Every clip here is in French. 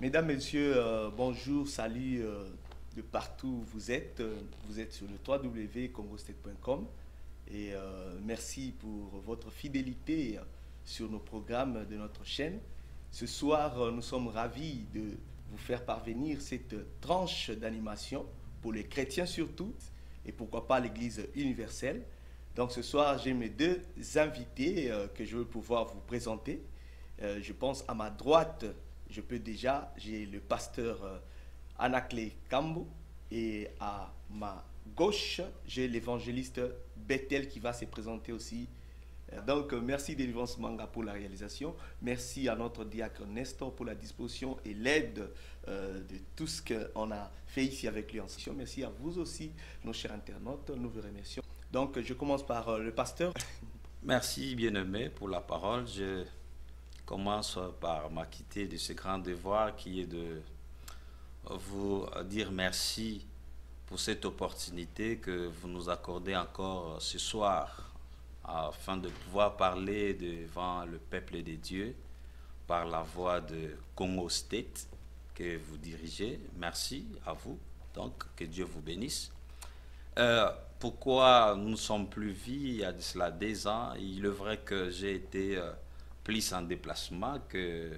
Mesdames, Messieurs, bonjour, salut de partout où vous êtes. Vous êtes sur le www.congostate.com et merci pour votre fidélité sur nos programmes de notre chaîne. Ce soir, nous sommes ravis de vous faire parvenir cette tranche d'animation pour les chrétiens surtout et pourquoi pas l'Église universelle. Donc ce soir, j'ai mes deux invités que je veux pouvoir vous présenter. Je pense à ma droite, j'ai le pasteur Anakle Kambo et à ma gauche, j'ai l'évangéliste Bethel qui va se présenter aussi. Donc, merci Délivrance Manga pour la réalisation. Merci à notre diacre Nestor pour la disposition et l'aide de tout ce qu'on a fait ici avec lui en session. Merci à vous aussi, nos chers internautes. Nous vous remercions. Donc, je commence par le pasteur. Merci, bien-aimé, pour la parole. Je commence par m'acquitter de ce grand devoir qui est de vous dire merci pour cette opportunité que vous nous accordez encore ce soir afin de pouvoir parler devant le peuple de Dieu par la voix de Congo State que vous dirigez. Merci à vous, donc que Dieu vous bénisse. Pourquoi nous ne sommes plus vus il y a de cela 2 ans? Il est vrai que j'ai été plus en déplacement que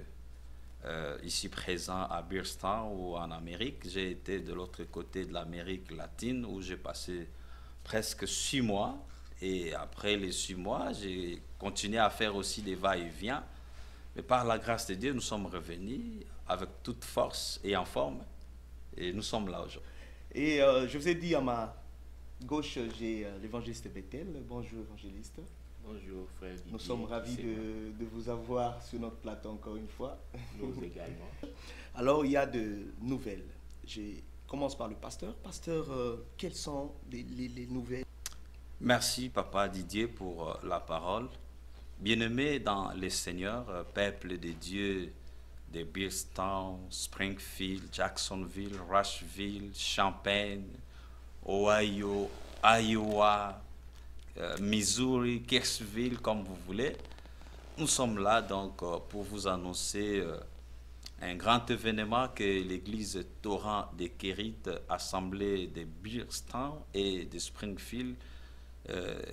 ici présent à Birstown ou en Amérique. J'ai été de l'autre côté de l'Amérique latine où j'ai passé presque 6 mois. Et après les 6 mois, j'ai continué à faire aussi des va-et-vient. Mais par la grâce de Dieu, nous sommes revenus avec toute force et en forme. Et nous sommes là aujourd'hui. Et je vous ai dit à ma gauche, j'ai l'évangéliste Bethel. Bonjour évangéliste. Bonjour frère Didier. Nous sommes ravis de vous avoir sur notre plateau encore une fois. Nous également. Alors il y a de nouvelles. Je commence par le pasteur. Pasteur, quelles sont les nouvelles? Merci Papa Didier pour la parole. Bien-aimés dans les Seigneurs, peuple de Dieu de Birstown, Springfield, Jacksonville, Rushville, Champaign, Ohio, Iowa, Missouri, Kirksville, comme vous voulez. Nous sommes là donc pour vous annoncer un grand événement que l'église Torrent de Kérite, assemblée de Birstown et de Springfield,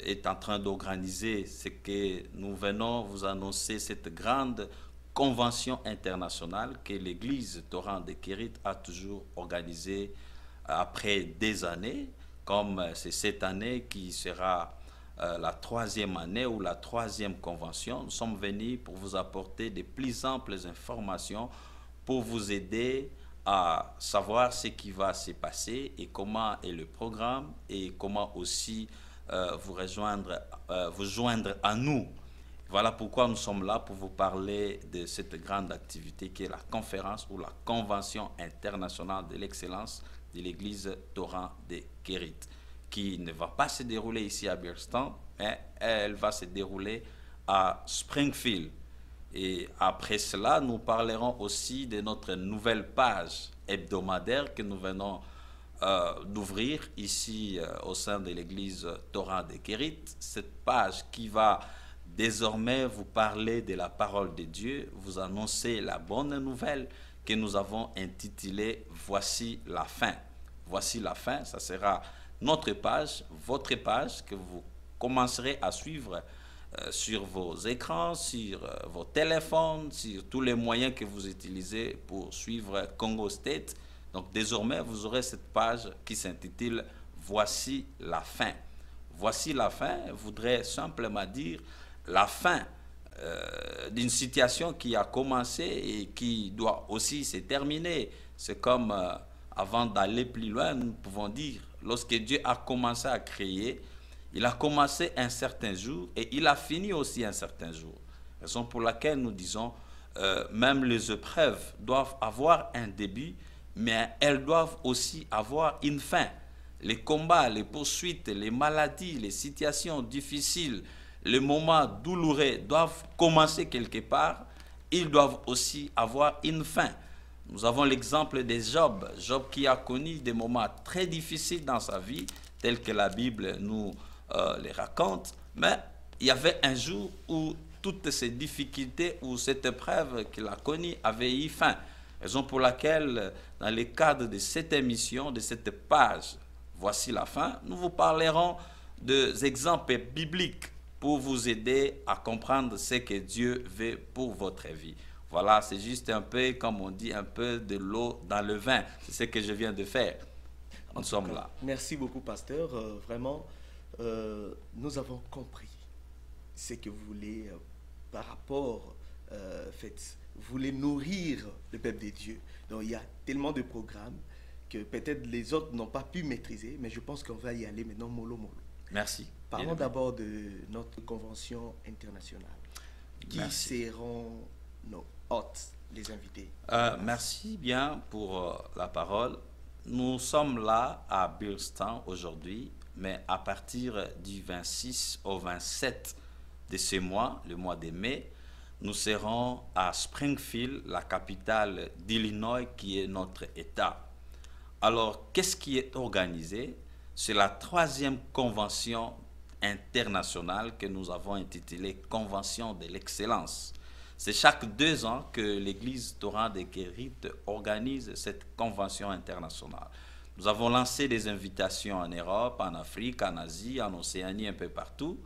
est en train d'organiser. C'est que nous venons vous annoncer cette grande convention internationale que l'église Torrent de Kérite a toujours organisée après des années, comme c'est cette année qui sera la 3e année ou la 3e convention. Nous sommes venus pour vous apporter de plus amples informations pour vous aider à savoir ce qui va se passer et comment est le programme et comment aussi vous joindre à nous. Voilà pourquoi nous sommes là pour vous parler de cette grande activité qui est la conférence ou la convention internationale de l'excellence de l'église Torrent de Kérite, qui ne va pas se dérouler ici à Birstown, mais elle va se dérouler à Springfield. Et après cela, nous parlerons aussi de notre nouvelle page hebdomadaire que nous venons d'ouvrir ici au sein de l'église Torrent de Kérite. Cette page qui va désormais vous parler de la parole de Dieu, vous annoncer la bonne nouvelle que nous avons intitulée « Voici la fin ». Voici la fin, ça sera notre page, votre page que vous commencerez à suivre sur vos écrans, sur vos téléphones, sur tous les moyens que vous utilisez pour suivre Congo State. Donc désormais, vous aurez cette page qui s'intitule « Voici la fin ». Voici la fin voudrait simplement dire la fin d'une situation qui a commencé et qui doit aussi se terminer. C'est comme, avant d'aller plus loin, nous pouvons dire, lorsque Dieu a commencé à créer, il a commencé un certain jour et il a fini aussi un certain jour. Raison pour laquelle nous disons, même les épreuves doivent avoir un début, mais elles doivent aussi avoir une fin. Les combats, les poursuites, les maladies, les situations difficiles, les moments douloureux doivent commencer quelque part. Ils doivent aussi avoir une fin. Nous avons l'exemple de Job. Job qui a connu des moments très difficiles dans sa vie, tels que la Bible nous les raconte. Mais il y avait un jour où toutes ces difficultés ou cette épreuve qu'il a connue avait eu fin. Raison pour laquelle, dans le cadre de cette émission, de cette page, voici la fin, nous vous parlerons des exemples bibliques pour vous aider à comprendre ce que Dieu veut pour votre vie. Voilà, c'est juste un peu, comme on dit, un peu de l'eau dans le vin. C'est ce que je viens de faire. Nous sommes là. Merci beaucoup, pasteur. Vraiment, nous avons compris ce que vous voulez par rapport, vous voulez nourrir le peuple de Dieu. Donc, il y a tellement de programmes que peut-être les autres n'ont pas pu maîtriser, mais je pense qu'on va y aller maintenant mollo mollo. Merci. Parlons d'abord de notre convention internationale. Qui seront nos hôtes, les invités? Merci bien pour la parole. Nous sommes là à Beardstown aujourd'hui, mais à partir du 26 au 27 de ce mois, le mois de mai, nous serons à Springfield, la capitale d'Illinois, qui est notre État. Alors, qu'est-ce qui est organisé? C'est la 3e convention internationale que nous avons intitulée Convention de l'excellence. C'est chaque 2 ans que l'Église Torrent de Guérite organise cette convention internationale. Nous avons lancé des invitations en Europe, en Afrique, en Asie, en Océanie, un peu partout.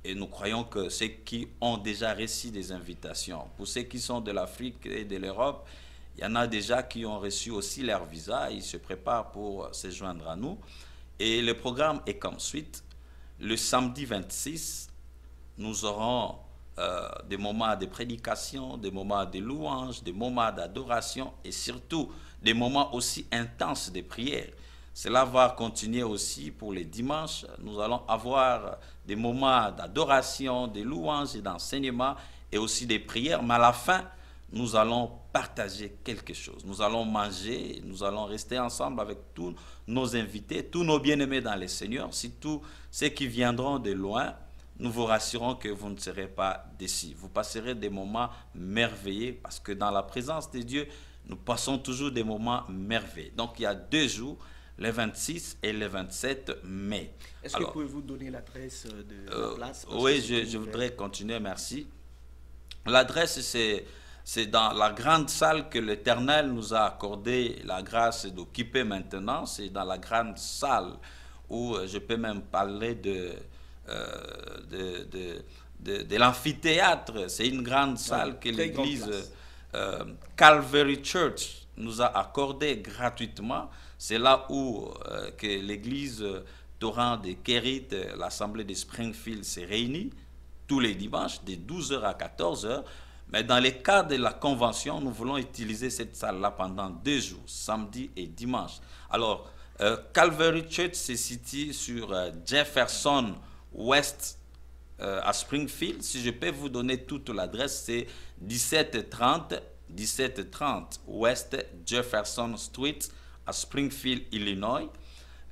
Et nous croyons que ceux qui ont déjà reçu des invitations, pour ceux qui sont de l'Afrique et de l'Europe, il y en a déjà qui ont reçu aussi leur visa. Ils se préparent pour se joindre à nous. Et le programme est comme suite. Le samedi 26, nous aurons des moments de prédication, des moments de louange, des moments d'adoration et surtout des moments aussi intenses de prière. Cela va continuer aussi pour les dimanches. Nous allons avoir des moments d'adoration, de louange et d'enseignement et aussi des prières. Mais à la fin, nous allons partager quelque chose. Nous allons manger, nous allons rester ensemble avec tous nos invités, tous nos bien-aimés dans le Seigneur, surtout ceux qui viendront de loin. Nous vous rassurons que vous ne serez pas déçus. Vous passerez des moments merveilleux parce que dans la présence de Dieu, nous passons toujours des moments merveilleux. Donc il y a 2 jours, le 26 et le 27 mai. Est-ce que pouvez-vous donner l'adresse de la place? Oui, je voudrais continuer, merci. L'adresse, c'est dans la grande salle que l'Éternel nous a accordé la grâce d'occuper maintenant. C'est dans la grande salle où je peux même parler de l'amphithéâtre. C'est une grande salle que l'église Calvary Church nous a accordée gratuitement. C'est là où que l'église Torrent de Guérite, l'assemblée de Springfield, s'est réunie tous les dimanches de 12h à 14h. Mais dans le cadre de la convention, nous voulons utiliser cette salle-là pendant 2 jours, samedi et dimanche. Alors, Calvary Church se situe sur Jefferson West à Springfield. Si je peux vous donner toute l'adresse, c'est 1730 West Jefferson Street à Springfield, Illinois.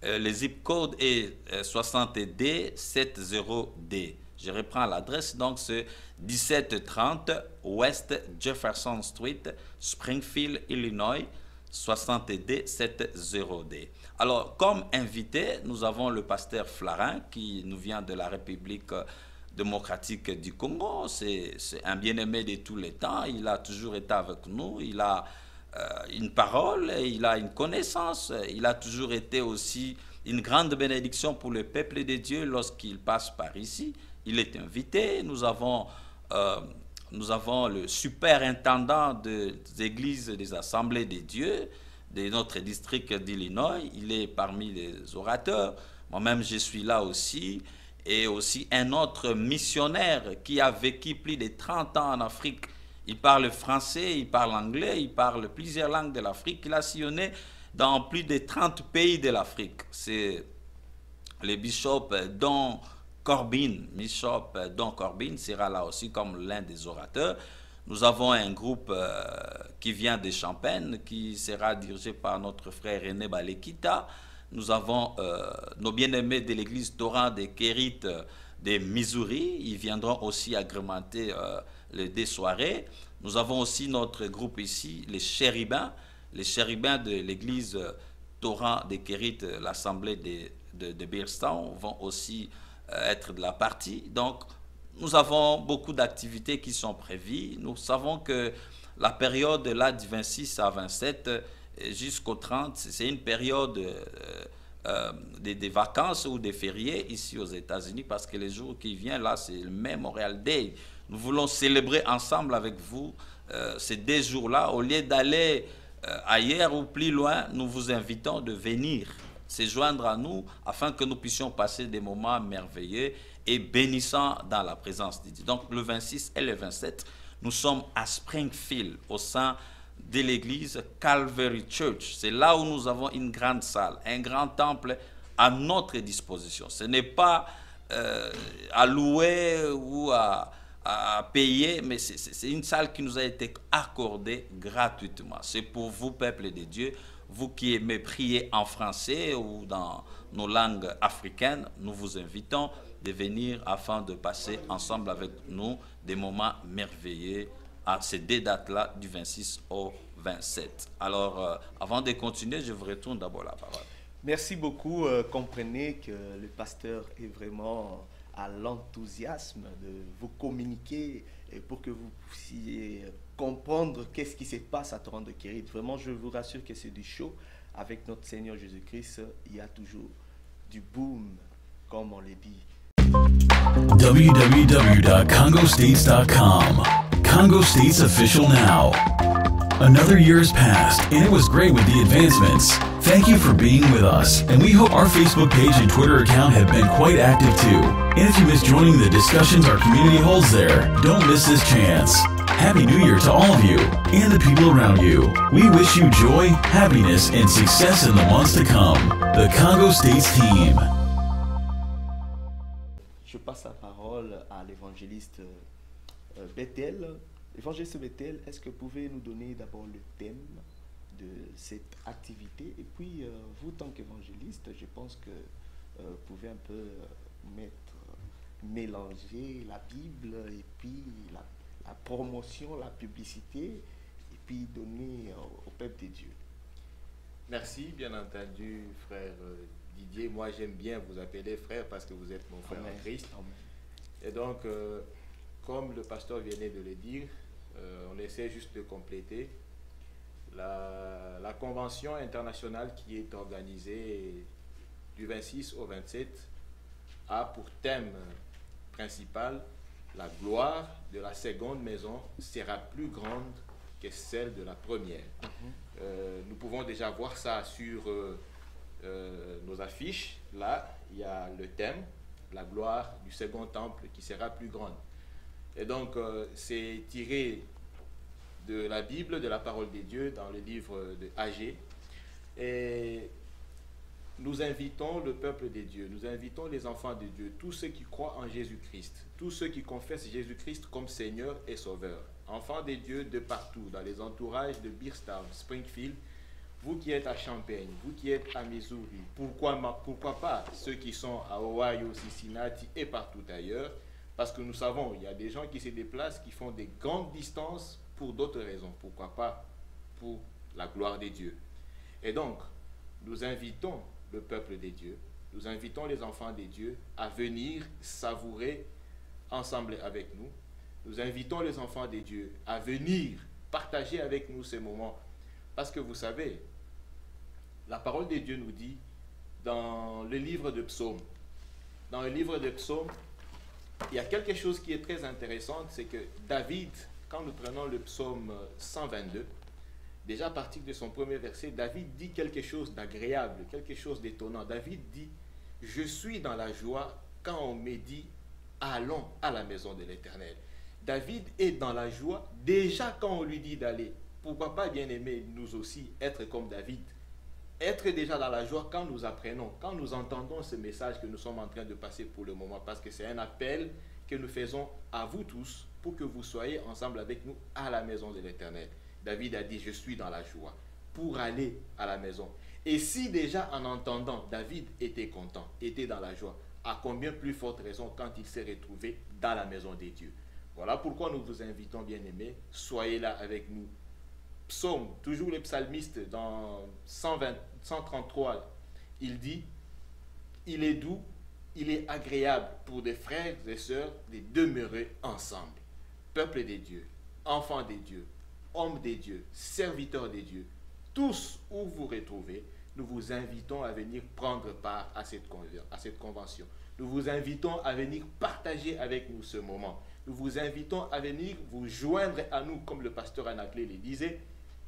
Le zip code est 60D 70D. Je reprends l'adresse, donc c'est 1730 West Jefferson Street, Springfield, Illinois, 60D 70D. Alors, comme invité, nous avons le pasteur Flarin qui nous vient de la République démocratique du Congo. C'est un bien-aimé de tous les temps. Il a toujours été avec nous. Il a une parole, il a une connaissance. Il a toujours été aussi une grande bénédiction pour le peuple de Dieu lorsqu'il passe par ici. Il est invité. Nous avons le superintendant des églises des assemblées de Dieu de notre district d'Illinois. Il est parmi les orateurs. Moi-même, je suis là aussi. Et aussi un autre missionnaire qui a vécu plus de 30 ans en Afrique. Il parle français, il parle anglais, il parle plusieurs langues de l'Afrique. Il a sillonné dans plus de 30 pays de l'Afrique. C'est le bishop Don Corbin. Bishop Don Corbin sera là aussi comme l'un des orateurs. Nous avons un groupe qui vient de Champagne, qui sera dirigé par notre frère René Balekita. Nous avons nos bien-aimés de l'église Torrent de Guérite de Missouri. Ils viendront aussi agrémenter les 2 soirées. Nous avons aussi notre groupe ici, les chérubins. Les chérubins de l'église Torrent de Guérite, l'assemblée de Beardstown, vont aussi être de la partie. Donc, nous avons beaucoup d'activités qui sont prévues. Nous savons que la période là du 26 à 27 jusqu'au 30, c'est une période des vacances ou des fériés ici aux États-Unis, parce que les jours qui viennent là, c'est le Memorial Day. Nous voulons célébrer ensemble avec vous ces 2 jours-là. Au lieu d'aller ailleurs ou plus loin, nous vous invitons de venir se joindre à nous afin que nous puissions passer des moments merveilleux et bénissants dans la présence de Dieu. Donc le 26 et le 27, nous sommes à Springfield, au sein de l'église Calvary Church. C'est là où nous avons une grande salle, un grand temple à notre disposition. Ce n'est pas à louer ou à payer, mais c'est une salle qui nous a été accordée gratuitement. C'est pour vous, peuple de Dieu, vous qui aimez prier en français ou dans nos langues africaines, nous vous invitons de venir afin de passer ensemble avec nous des moments merveilleux à ces 2 dates-là, du 26 au 27. Alors, avant de continuer, je vous retourne d'abord la parole. Merci beaucoup. Comprenez que le pasteur est vraiment à l'enthousiasme de vous communiquer et pour que vous puissiez comprendre qu'est-ce qui se passe à Toronto Kérit. Vraiment, je vous rassure que c'est du show. Avec notre Seigneur Jésus-Christ, il y a toujours du boom, comme on le dit. www.congostates.com. Congo States official now. Another year has passed, and it was great with the advancements. Thank you for being with us, and we hope our Facebook page and Twitter account have been quite active too. And if you miss joining the discussions our community holds there, don't miss this chance. Happy New Year to all of you and the people around you. We wish you joy, happiness, and success in the months to come. The Congo States team. Je passe la parole à l'évangéliste Bethel. Évangéliste Bethel, est-ce que vous pouvez nous donner d'abord le thème de cette activité? Et puis, vous, tant qu'évangéliste, je pense que vous pouvez un peu mélanger la Bible et puis la promotion, la publicité, et puis donner au peuple de Dieu. Merci, bien entendu, frère Didier. Moi, j'aime bien vous appeler frère parce que vous êtes mon frère en Christ. Amen. Et donc, comme le pasteur venait de le dire, on essaie juste de compléter la convention internationale qui est organisée du 26 au 27 a pour thème principal: la gloire de la seconde maison sera plus grande que celle de la première. Nous pouvons déjà voir ça sur nos affiches. Là, il y a le thème, la gloire du second temple qui sera plus grande. Et donc, c'est tiré de la Bible, de la parole de Dieu, dans le livre de Agé. Et nous invitons le peuple de Dieu, nous invitons les enfants de Dieu, tous ceux qui croient en Jésus-Christ, tous ceux qui confessent Jésus-Christ comme Seigneur et Sauveur, enfants de Dieu de partout, dans les entourages de Beardstown, Springfield, vous qui êtes à Champaign, vous qui êtes à Missouri, pourquoi pas ceux qui sont à Ohio, Cincinnati et partout ailleurs, parce que nous savons, il y a des gens qui se déplacent, qui font des grandes distances pour d'autres raisons. Pourquoi pas pour la gloire de Dieu. Et donc, nous invitons le peuple de Dieu, nous invitons les enfants de Dieu à venir savourer ensemble avec nous. Nous invitons les enfants de Dieu à venir partager avec nous ces moments. Parce que vous savez, la parole de Dieu nous dit dans le livre de Psaumes, il y a quelque chose qui est très intéressant, c'est que David, quand nous prenons le psaume 122, déjà à partir de son premier verset, David dit quelque chose d'agréable, quelque chose d'étonnant. David dit: je suis dans la joie quand on me dit allons à la maison de l'Éternel. David est dans la joie déjà quand on lui dit d'aller. Pourquoi pas, bien aimé, nous aussi être comme David, être déjà dans la joie quand nous apprenons, quand nous entendons ce message que nous sommes en train de passer pour le moment, parce que c'est un appel que nous faisons à vous tous pour que vous soyez ensemble avec nous à la maison de l'Éternel. David a dit: je suis dans la joie pour aller à la maison. Et si déjà en entendant, David était content, était dans la joie, à combien plus forte raison quand il s'est retrouvé dans la maison des dieux. Voilà pourquoi nous vous invitons, bien aimés, soyez là avec nous. Psaume, toujours le psalmiste dans 133, il dit: il est doux, il est agréable pour des frères et sœurs de demeurer ensemble. Peuple des dieux, enfants des dieux, hommes des dieux, serviteurs des dieux, tous où vous retrouvez, nous vous invitons à venir prendre part à cette convention. Nous vous invitons à venir partager avec nous ce moment. Nous vous invitons à venir vous joindre à nous, comme le pasteur Anaclé le disait.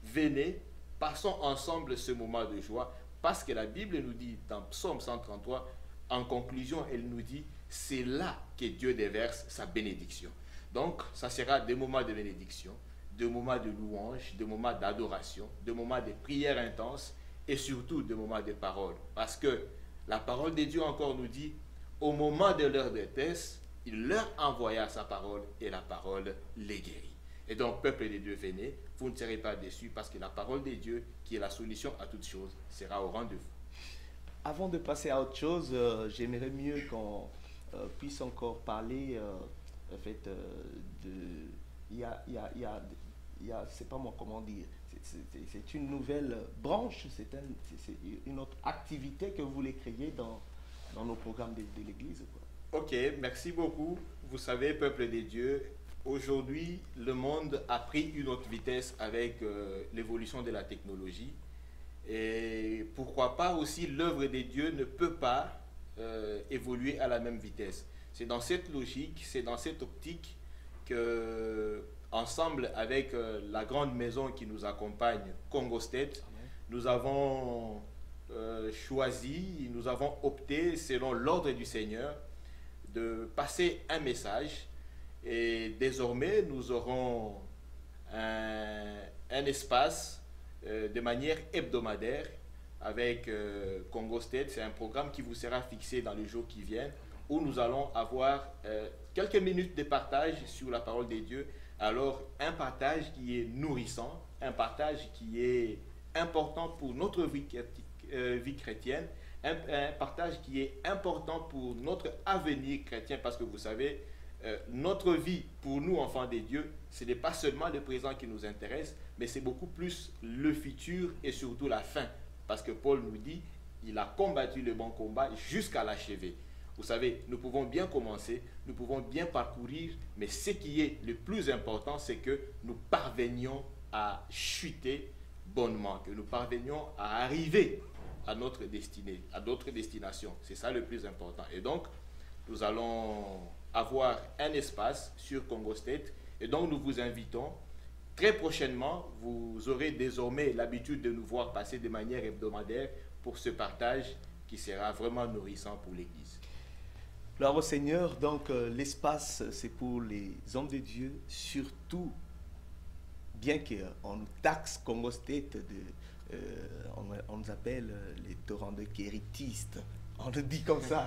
Venez, passons ensemble ce moment de joie, parce que la Bible nous dit dans Psaume 133, en conclusion, elle nous dit, c'est là que Dieu déverse sa bénédiction. Donc, ça sera des moments de bénédiction, des moments de louange, des moments d'adoration, des moments de prière intense et surtout des moments de parole. Parce que la parole de Dieu encore nous dit, au moment de leur détresse, il leur envoya sa parole et la parole les guérit. Et donc, peuple de Dieu, venez, vous ne serez pas déçus parce que la parole de Dieu, qui est la solution à toutes choses, sera au rendez-vous. Avant de passer à autre chose, j'aimerais mieux qu'on puisse encore parler en fait, c'est pas moi comment dire, c'est une nouvelle branche, c'est une autre activité que vous voulez créer dans nos programmes de l'Église. Ok, merci beaucoup. Vous savez, peuple de Dieu, aujourd'hui, le monde a pris une autre vitesse avec l'évolution de la technologie. Et pourquoi pas aussi l'œuvre de Dieu ne peut pas évoluer à la même vitesse. C'est dans cette logique, c'est dans cette optique que, ensemble avec la grande maison qui nous accompagne, Congo State, nous avons choisi, nous avons opté, selon l'ordre du Seigneur, de passer un message. Et désormais, nous aurons un espace de manière hebdomadaire avec Congo State. C'est un programme qui vous sera fixé dans les jours qui viennent, où nous allons avoir quelques minutes de partage sur la parole de Dieu. Alors, un partage qui est nourrissant, un partage qui est important pour notre vie chrétienne, un partage qui est important pour notre avenir chrétien, parce que vous savez, notre vie, pour nous, enfants de Dieu, ce n'est pas seulement le présent qui nous intéresse, mais c'est beaucoup plus le futur et surtout la fin. Parce que Paul nous dit, il a combattu le bon combat jusqu'à l'achever. Vous savez, nous pouvons bien commencer, nous pouvons bien parcourir, mais ce qui est le plus important, c'est que nous parvenions à chuter bonnement, que nous parvenions à arriver à notre destinée, à notre destination. C'est ça le plus important. Et donc, nous allons avoir un espace sur Congo State. Et donc, nous vous invitons. Très prochainement, vous aurez désormais l'habitude de nous voir passer de manière hebdomadaire pour ce partage qui sera vraiment nourrissant pour l'Église. Gloire au Seigneur. Donc, l'espace, c'est pour les hommes de Dieu, surtout, bien qu'on nous taxe Congo State, on nous appelle les torrents de kéritistes. On le dit comme ça.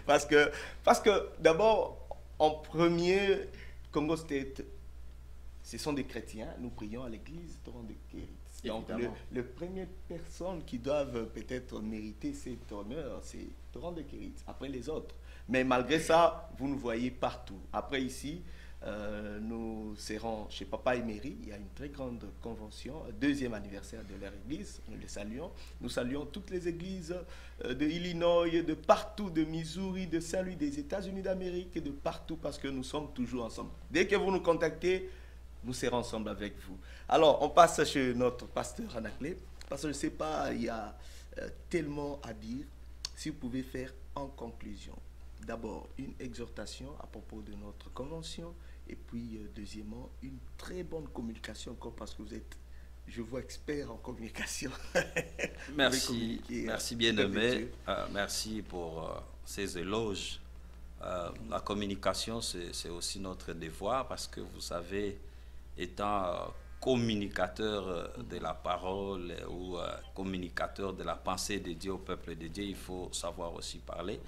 parce que d'abord, en premier, Congo State, ce sont des chrétiens. Nous prions à l'église torrent de Kérit. Donc, les premières personnes qui doivent peut-être mériter cet honneur, c'est torrent de Kérit, après les autres. Mais malgré ça, vous nous voyez partout. Après ici, nous serons chez Papa Emery. Il y a une très grande convention, deuxième anniversaire de leur église. Nous les saluons. Nous saluons toutes les églises de Illinois, de partout, de Missouri, de Saint-Louis, des États-Unis d'Amérique, de partout, parce que nous sommes toujours ensemble. Dès que vous nous contactez, nous serons ensemble avec vous. Alors, on passe chez notre pasteur Anaclé, parce que je ne sais pas, il y a tellement à dire. Si vous pouvez faire en conclusion, d'abord une exhortation à propos de notre convention, et puis deuxièmement, une très bonne communication, encore parce que vous êtes, je vois, expert en communication. Merci, merci bien-aimé, merci pour ces éloges. La communication, c'est aussi notre devoir, parce que vous savez, étant communicateur de la parole ou communicateur de la pensée de Dieu au peuple de Dieu, il faut savoir aussi parler.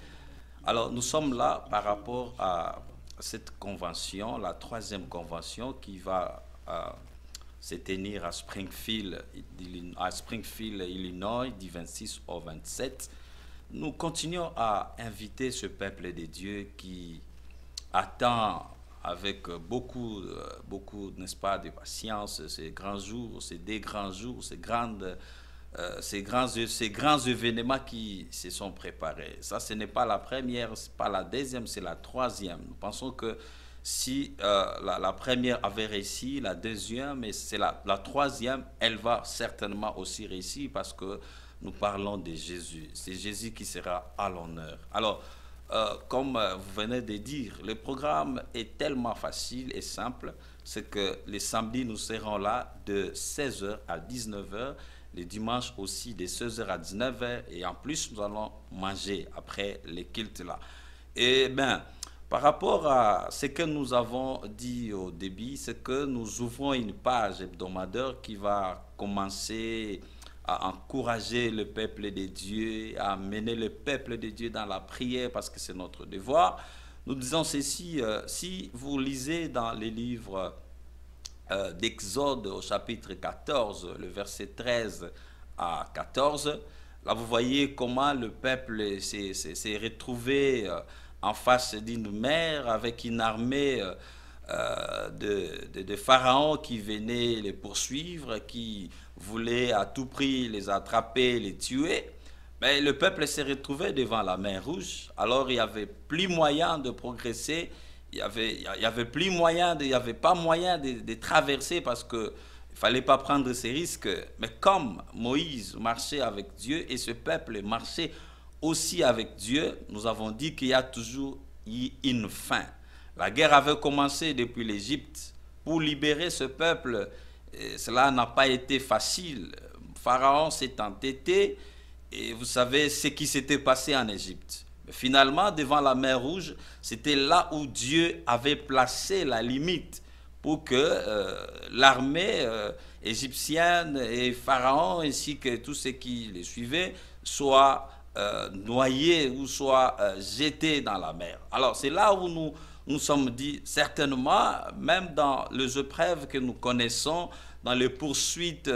Alors, nous sommes là par rapport à cette convention, la troisième convention qui va se tenir à Springfield, Illinois, du 26 au 27. Nous continuons à inviter ce peuple de Dieu qui attend avec beaucoup, n'est-ce pas, de patience ces grands jours, ces deux grands jours, ces grands événements qui se sont préparés. Ça, ce n'est pas la première, ce n'est pas la deuxième, c'est la troisième. Nous pensons que si la première avait réussi, la deuxième, et c'est la troisième, elle va certainement aussi réussir parce que nous parlons de Jésus. C'est Jésus qui sera à l'honneur. Alors, comme vous venez de dire, le programme est tellement facile et simple, c'est que les samedis, nous serons là de 16h à 19h, les dimanches aussi de 16h à 19h, et en plus, nous allons manger après les cultes là. Et bien, par rapport à ce que nous avons dit au début, c'est que nous ouvrons une page hebdomadaire qui va commencer à encourager le peuple de Dieu, à mener le peuple de Dieu dans la prière parce que c'est notre devoir. Nous disons ceci, si vous lisez dans les livres d'Exode au chapitre 14, le verset 13 à 14, là vous voyez comment le peuple s'est retrouvé en face d'une mer avec une armée de pharaons qui venaient les poursuivre, qui voulaient à tout prix les attraper, les tuer. Mais le peuple s'est retrouvé devant la mer Rouge. Alors il n'y avait plus moyen de progresser, il n'y avait plus moyen, il n'y avait pas moyen de traverser parce qu'il ne fallait pas prendre ces risques. Mais comme Moïse marchait avec Dieu et ce peuple marchait aussi avec Dieu, nous avons dit qu'il y a toujours eu une fin. La guerre avait commencé depuis l'Égypte. Pour libérer ce peuple, cela n'a pas été facile. Pharaon s'est entêté et vous savez ce qui s'était passé en Égypte. Mais finalement, devant la mer Rouge, c'était là où Dieu avait placé la limite pour que l'armée égyptienne et Pharaon ainsi que tous ceux qui les suivaient soient noyés ou soient jetés dans la mer. Alors c'est là où nous sommes dit, certainement, même dans les épreuves que nous connaissons, dans les poursuites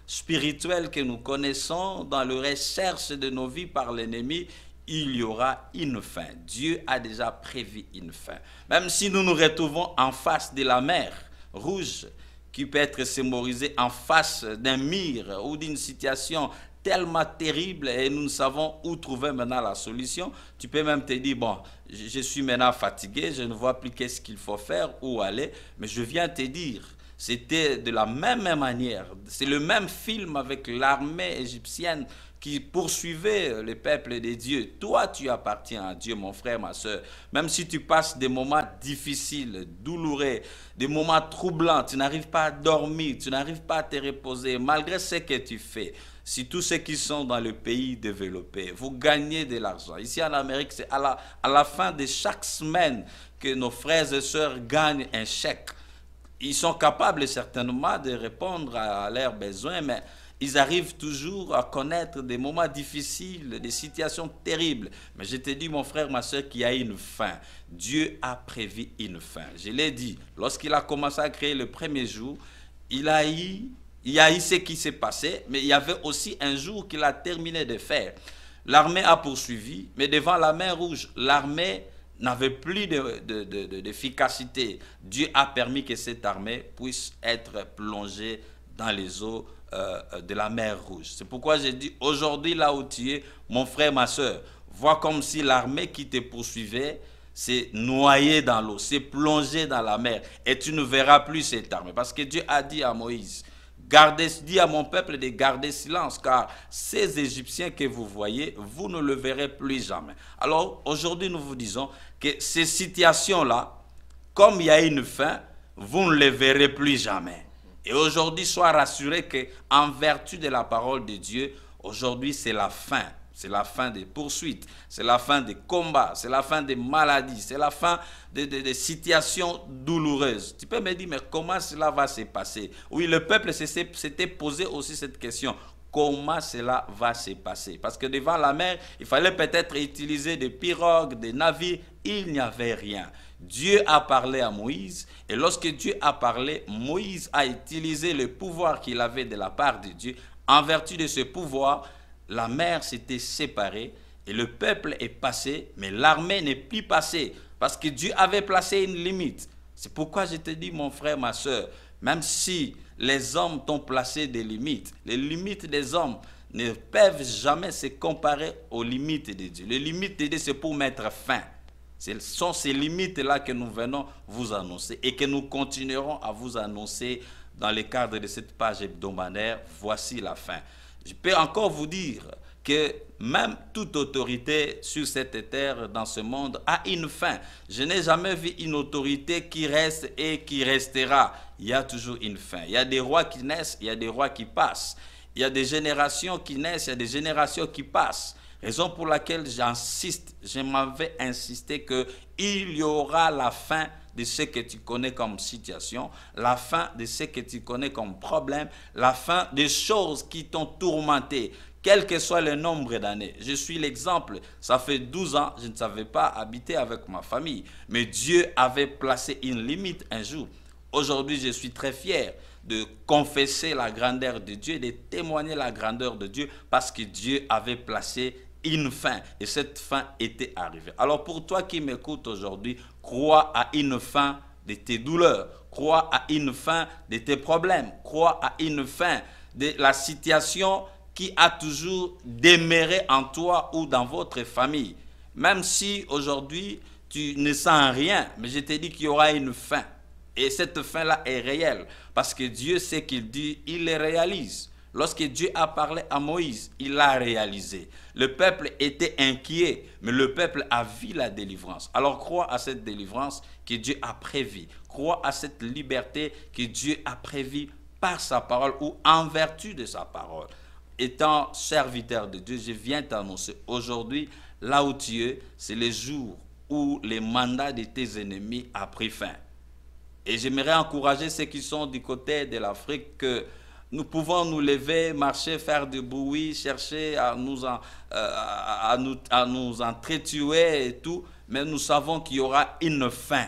spirituelles que nous connaissons, dans les recherches de nos vies par l'ennemi, il y aura une fin. Dieu a déjà prévu une fin. Même si nous nous retrouvons en face de la mer Rouge, qui peut être symbolisée en face d'un mur ou d'une situation tellement terrible et nous ne savons où trouver maintenant la solution, tu peux même te dire, bon, je suis maintenant fatigué, je ne vois plus qu'est-ce qu'il faut faire, où aller, mais je viens te dire, c'était de la même manière, c'est le même film avec l'armée égyptienne qui poursuivait le peuple de Dieu. Toi, tu appartiens à Dieu, mon frère, ma soeur. Même si tu passes des moments difficiles, douloureux, des moments troublants, tu n'arrives pas à dormir, tu n'arrives pas à te reposer, malgré ce que tu fais. Si tous ceux qui sont dans le pays développé, vous gagnez de l'argent. Ici en Amérique, c'est à la fin de chaque semaine que nos frères et sœurs gagnent un chèque. Ils sont capables certainement de répondre à leurs besoins, mais ils arrivent toujours à connaître des moments difficiles, des situations terribles. Mais je te dis, mon frère, ma soeur, qu'il y a une fin. Dieu a prévu une fin. Je l'ai dit, lorsqu'il a commencé à créer le premier jour, il y a eu ce qui s'est passé, mais il y avait aussi un jour qu'il a terminé de faire. L'armée a poursuivi, mais devant la mer Rouge, l'armée n'avait plus d'efficacité. Dieu a permis que cette armée puisse être plongée dans les eaux de la mer Rouge. C'est pourquoi j'ai dit, aujourd'hui, là où tu es, mon frère, ma soeur, vois comme si l'armée qui te poursuivait s'est noyée dans l'eau, s'est plongée dans la mer, et tu ne verras plus cette armée. Parce que Dieu a dit à Moïse, dis à mon peuple de garder silence, car ces Égyptiens que vous voyez, vous ne le verrez plus jamais. Alors, aujourd'hui, nous vous disons que ces situations-là, comme il y a une fin, vous ne les verrez plus jamais. Et aujourd'hui, sois rassuré qu'en vertu de la parole de Dieu, aujourd'hui, c'est la fin. C'est la fin des poursuites, c'est la fin des combats, c'est la fin des maladies, c'est la fin des situations douloureuses. Tu peux me dire, mais comment cela va se passer? Oui, le peuple s'était posé aussi cette question. Comment cela va se passer? Parce que devant la mer, il fallait peut-être utiliser des pirogues, des navires. Il n'y avait rien. Dieu a parlé à Moïse, et lorsque Dieu a parlé, Moïse a utilisé le pouvoir qu'il avait de la part de Dieu. En vertu de ce pouvoir, la mer s'était séparée et le peuple est passé, mais l'armée n'est plus passée parce que Dieu avait placé une limite. C'est pourquoi je te dis, mon frère, ma soeur, même si les hommes t'ont placé des limites, les limites des hommes ne peuvent jamais se comparer aux limites de Dieu. Les limites de Dieu, c'est pour mettre fin. Ce sont ces limites-là que nous venons vous annoncer et que nous continuerons à vous annoncer dans le cadre de cette page hebdomadaire. Voici la fin. Je peux encore vous dire que même toute autorité sur cette terre, dans ce monde, a une fin. Je n'ai jamais vu une autorité qui reste et qui restera. Il y a toujours une fin. Il y a des rois qui naissent, il y a des rois qui passent. Il y a des générations qui naissent, il y a des générations qui passent. Raison pour laquelle j'insiste, je m'avais insisté qu'il y aura la fin de ce que tu connais comme situation, la fin de ce que tu connais comme problème, la fin des choses qui t'ont tourmenté, quel que soit le nombre d'années. Je suis l'exemple, ça fait 12 ans, je ne savais pas habiter avec ma famille, mais Dieu avait placé une limite un jour. Aujourd'hui, je suis très fier de confesser la grandeur de Dieu, de témoigner la grandeur de Dieu, parce que Dieu avait placé une fin, et cette fin était arrivée. Alors pour toi qui m'écoutes aujourd'hui, crois à une fin de tes douleurs, crois à une fin de tes problèmes, crois à une fin de la situation qui a toujours demeuré en toi ou dans votre famille. Même si aujourd'hui tu ne sens rien, mais je te dis qu'il y aura une fin. Et cette fin-là est réelle, parce que Dieu sait qu'il dit, il le réalise. Lorsque Dieu a parlé à Moïse, il l'a réalisé. Le peuple était inquiet, mais le peuple a vu la délivrance. Alors crois à cette délivrance que Dieu a prévue. Crois à cette liberté que Dieu a prévue par sa parole ou en vertu de sa parole. Étant serviteur de Dieu, je viens t'annoncer aujourd'hui, là où tu es, c'est le jour où le mandat de tes ennemis a pris fin. Et j'aimerais encourager ceux qui sont du côté de l'Afrique que nous pouvons nous lever, marcher, faire du bruit, chercher à nous entretuer et tout, mais nous savons qu'il y aura une fin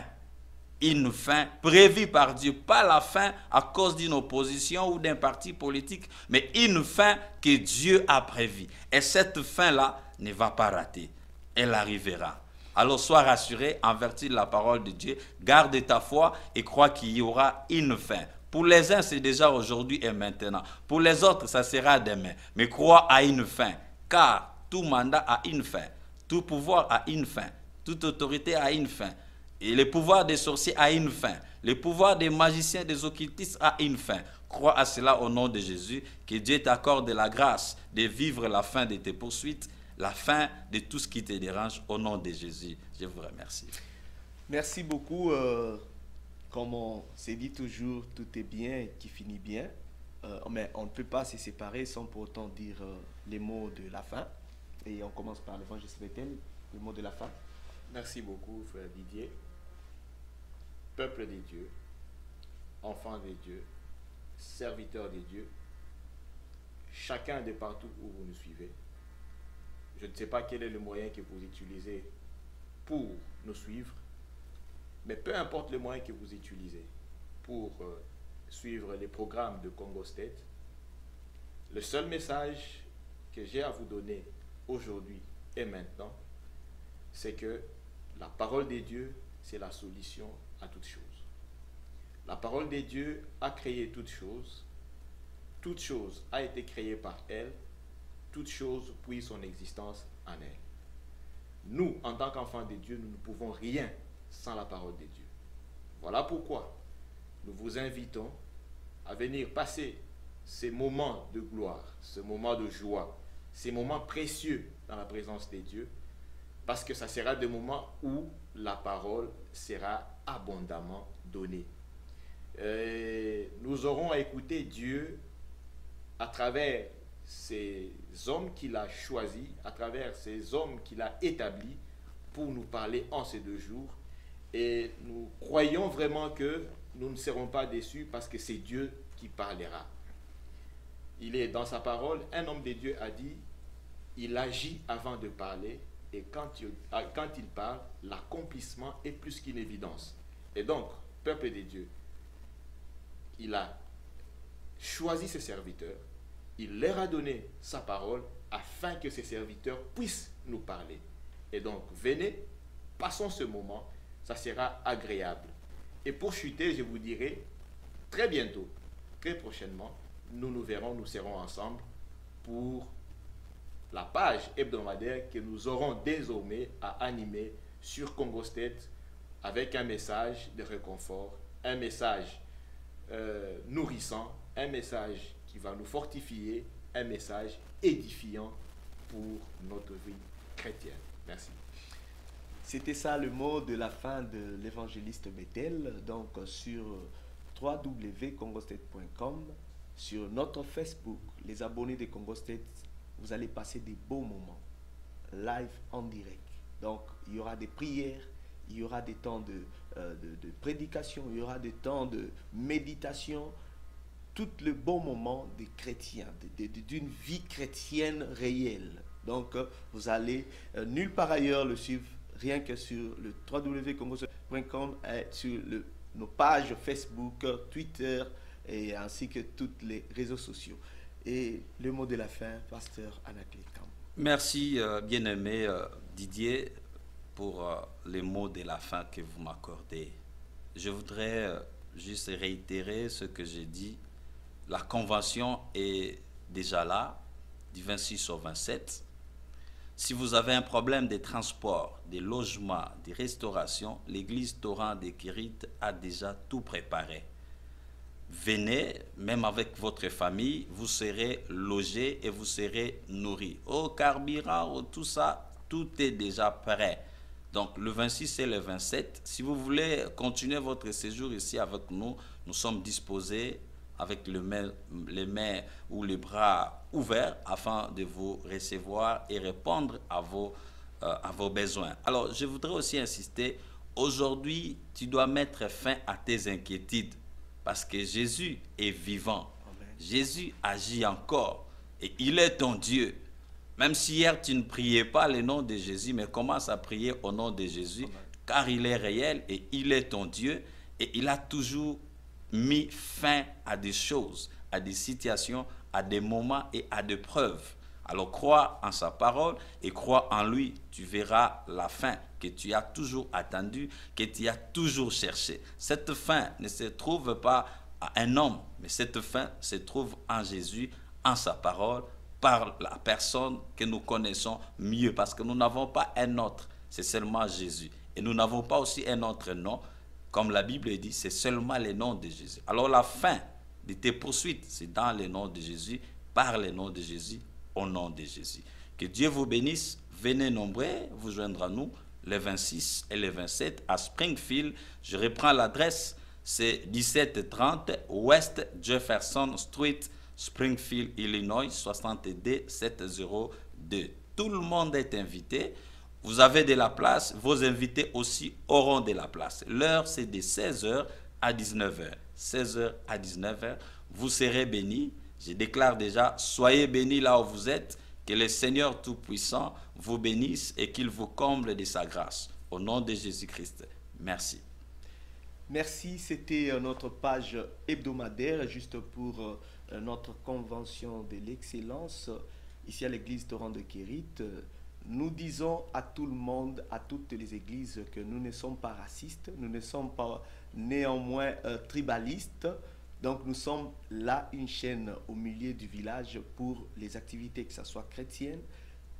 prévue par Dieu, pas la fin à cause d'une opposition ou d'un parti politique, mais une fin que Dieu a prévue. Et cette fin-là ne va pas rater, elle arrivera. Alors sois rassuré en vertu de la parole de Dieu, garde ta foi et crois qu'il y aura une fin. Pour les uns, c'est déjà aujourd'hui et maintenant. Pour les autres, ça sera demain. Mais crois à une fin, car tout mandat a une fin, tout pouvoir a une fin, toute autorité a une fin. Et le pouvoir des sorciers a une fin, le pouvoir des magiciens, des occultistes a une fin. Crois à cela au nom de Jésus, que Dieu t'accorde la grâce de vivre la fin de tes poursuites, la fin de tout ce qui te dérange au nom de Jésus. Je vous remercie. Merci beaucoup. Comme on s'est dit toujours, tout est bien et qui finit bien. Mais on ne peut pas se séparer sans pour autant dire les mots de la fin. Et on commence par l'évangéliste Bethel, le mot de la fin. Merci beaucoup, frère Didier. Peuple de Dieu, enfants de Dieu, serviteurs de Dieu, chacun de partout où vous nous suivez, je ne sais pas quel est le moyen que vous utilisez pour nous suivre, mais peu importe le moyen que vous utilisez pour suivre les programmes de Congo State, le seul message que j'ai à vous donner aujourd'hui et maintenant, c'est que la parole de Dieu, c'est la solution à toutes choses. La parole de Dieu a créé toutes choses. Toute chose a été créée par elle. Toute chose puise son existence en elle. Nous, en tant qu'enfants de Dieu, nous ne pouvons rien sans la parole de Dieu. Voilà pourquoi nous vous invitons à venir passer ces moments de gloire, ces moments de joie, ces moments précieux dans la présence de Dieu, parce que ça sera des moments où la parole sera abondamment donnée. Nous aurons à écouter Dieu à travers ces hommes qu'il a choisis, à travers ces hommes qu'il a établis pour nous parler en ces 2 jours. Et nous croyons vraiment que nous ne serons pas déçus parce que c'est Dieu qui parlera. Il est dans sa parole, un homme de Dieu a dit, il agit avant de parler. Et quand il parle, l'accomplissement est plus qu'une évidence. Et donc, peuple de Dieu, il a choisi ses serviteurs, il leur a donné sa parole afin que ses serviteurs puissent nous parler. Et donc, venez, passons ce moment, ça sera agréable. Et pour chuter, je vous dirai, très bientôt, très prochainement, nous verrons, nous serons ensemble pour la page hebdomadaire que nous aurons désormais à animer sur Congo State avec un message de réconfort, un message nourrissant, un message qui va nous fortifier, un message édifiant pour notre vie chrétienne. Merci. C'était ça le mot de la fin de l'évangéliste Bethel. Donc sur www.congostate.com, sur notre Facebook, les abonnés de Congo State, vous allez passer des beaux moments live en direct. Donc il y aura des prières, il y aura des temps de prédication, il y aura des temps de méditation, tout le bon moment des chrétiens, d'une vie chrétienne réelle. Donc vous allez nulle part ailleurs le suivre, rien que sur le www.congostate.com et sur nos pages Facebook, Twitter et ainsi que tous les réseaux sociaux. Et le mot de la fin, pasteur Anakle Kambo. Merci bien-aimé Didier pour les mots de la fin que vous m'accordez. Je voudrais juste réitérer ce que j'ai dit. La convention est déjà là, du 26 au 27. Si vous avez un problème de transport, de logement, de restauration, l'église Torrent de Kérit a déjà tout préparé. Venez, même avec votre famille, vous serez logés et vous serez nourris. Au carburant, au tout ça, tout est déjà prêt. Donc le 26 et le 27, si vous voulez continuer votre séjour ici avec nous, nous sommes disposés avec les mains ou les bras ouverts afin de vous recevoir et répondre à vos besoins. Alors je voudrais aussi insister, aujourd'hui tu dois mettre fin à tes inquiétudes. Parce que Jésus est vivant. Amen. Jésus agit encore. Et il est ton Dieu. Même si hier tu ne priais pas le nom de Jésus, mais commence à prier au nom de Jésus. Amen. Car il est réel et il est ton Dieu. Et il a toujours mis fin à des choses, à des situations, à des moments et à des preuves. Alors crois en sa parole et crois en lui. Tu verras la fin que tu as toujours attendue, que tu as toujours cherché. Cette fin ne se trouve pas à un homme, mais cette fin se trouve en Jésus, en sa parole, par la personne que nous connaissons mieux. Parce que nous n'avons pas un autre, c'est seulement Jésus. Et nous n'avons pas aussi un autre nom. Comme la Bible dit, c'est seulement le nom de Jésus. Alors la fin de tes poursuites, c'est dans le nom de Jésus, par le nom de Jésus, au nom de Jésus. Que Dieu vous bénisse. Venez nombreux, vous joindre à nous les 26 et les 27 à Springfield. Je reprends l'adresse, c'est 1730 West Jefferson Street, Springfield, Illinois, 62702. Tout le monde est invité. Vous avez de la place, vos invités aussi auront de la place. L'heure, c'est de 16h à 19h. 16h à 19h, vous serez bénis. Je déclare déjà, soyez bénis là où vous êtes, que le Seigneur Tout-Puissant vous bénisse et qu'il vous comble de sa grâce. Au nom de Jésus-Christ, merci. Merci, c'était notre page hebdomadaire juste pour notre convention de l'excellence ici à l'église Torrent de Kérit. Nous disons à tout le monde, à toutes les églises, que nous ne sommes pas racistes, nous ne sommes pas néanmoins tribalistes. Donc nous sommes là, une chaîne au milieu du village pour les activités, que ce soit chrétiennes,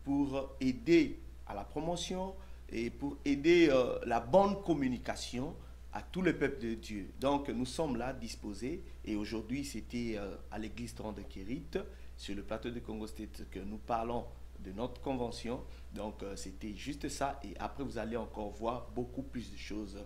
pour aider à la promotion et pour aider la bonne communication à tout le peuple de Dieu. Donc nous sommes là disposés et aujourd'hui c'était à l'église Torrent de Kérit, sur le plateau de Congo State, que nous parlons de notre convention. Donc c'était juste ça et après vous allez encore voir beaucoup plus de choses.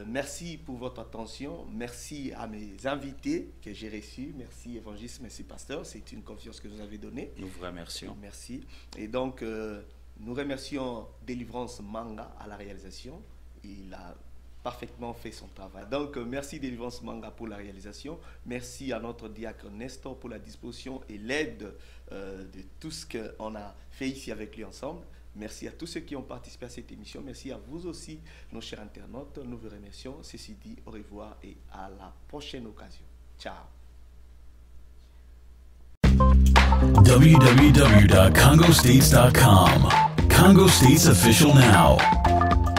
Merci pour votre attention. Merci à mes invités que j'ai reçus. Merci évangéliste, merci pasteur. C'est une confiance que vous avez donnée. Nous vous remercions. Merci. Et donc, nous remercions Délivrance Manga à la réalisation. Il a parfaitement fait son travail. Donc, merci Délivrance Manga pour la réalisation. Merci à notre diacre Nestor pour la disposition et l'aide de tout ce qu'on a fait ici avec lui ensemble. Merci à tous ceux qui ont participé à cette émission. Merci à vous aussi, nos chers internautes. Nous vous remercions. Ceci dit, au revoir et à la prochaine occasion. Ciao. www.congostates.com. Congo States official now.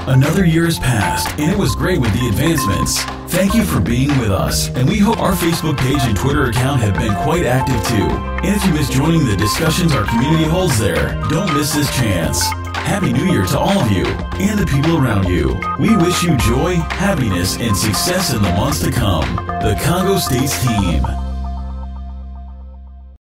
Another year has passed, and it was great with the advancements. Thank you for being with us, and we hope our Facebook page and Twitter account have been quite active too. And if you miss joining the discussions our community holds there, don't miss this chance. Happy New Year to all of you and the people around you. We wish you joy, happiness, and success in the months to come. The Congo States team.